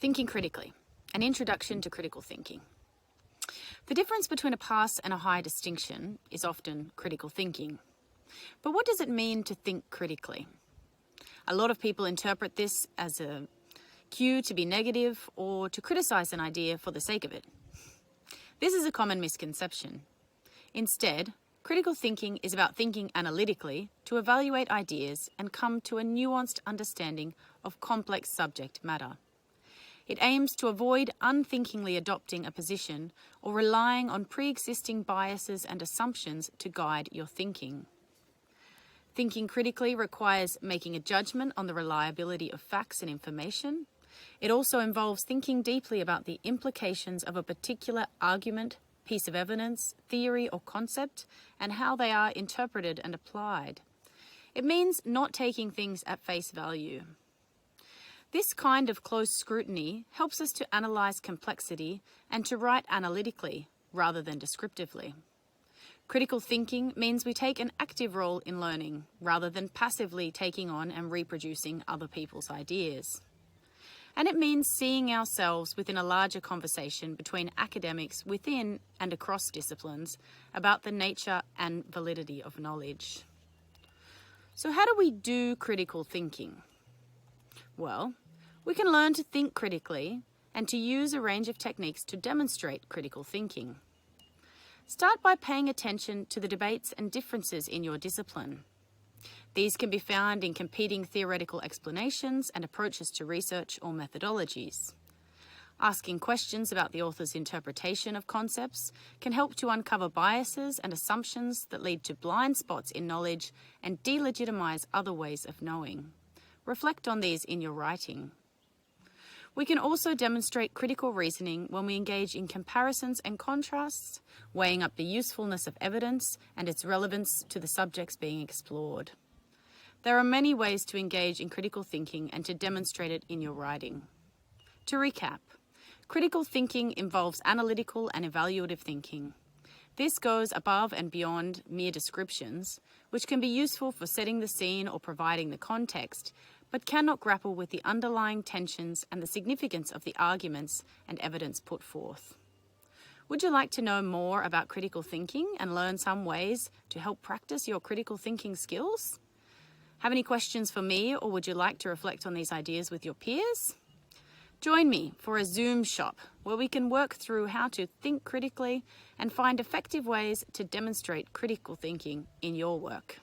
Thinking critically, an introduction to critical thinking. The difference between a pass and a high distinction is often critical thinking. But what does it mean to think critically? A lot of people interpret this as a cue to be negative or to criticize an idea for the sake of it. This is a common misconception. Instead, critical thinking is about thinking analytically to evaluate ideas and come to a nuanced understanding of complex subject matter. It aims to avoid unthinkingly adopting a position or relying on pre-existing biases and assumptions to guide your thinking. Thinking critically requires making a judgment on the reliability of facts and information. It also involves thinking deeply about the implications of a particular argument, piece of evidence, theory, or concept, and how they are interpreted and applied. It means not taking things at face value. This kind of close scrutiny helps us to analyze complexity and to write analytically rather than descriptively. Critical thinking means we take an active role in learning rather than passively taking on and reproducing other people's ideas. And it means seeing ourselves within a larger conversation between academics within and across disciplines about the nature and validity of knowledge. So how do we do critical thinking? Well, we can learn to think critically and to use a range of techniques to demonstrate critical thinking. Start by paying attention to the debates and differences in your discipline. These can be found in competing theoretical explanations and approaches to research or methodologies. Asking questions about the author's interpretation of concepts can help to uncover biases and assumptions that lead to blind spots in knowledge and delegitimize other ways of knowing. Reflect on these in your writing. We can also demonstrate critical reasoning when we engage in comparisons and contrasts, weighing up the usefulness of evidence and its relevance to the subjects being explored. There are many ways to engage in critical thinking and to demonstrate it in your writing. To recap, critical thinking involves analytical and evaluative thinking. This goes above and beyond mere descriptions, which can be useful for setting the scene or providing the context, but cannot grapple with the underlying tensions and the significance of the arguments and evidence put forth. Would you like to know more about critical thinking and learn some ways to help practice your critical thinking skills? Have any questions for me, or would you like to reflect on these ideas with your peers? Join me for a Zoom shop where we can work through how to think critically and find effective ways to demonstrate critical thinking in your work.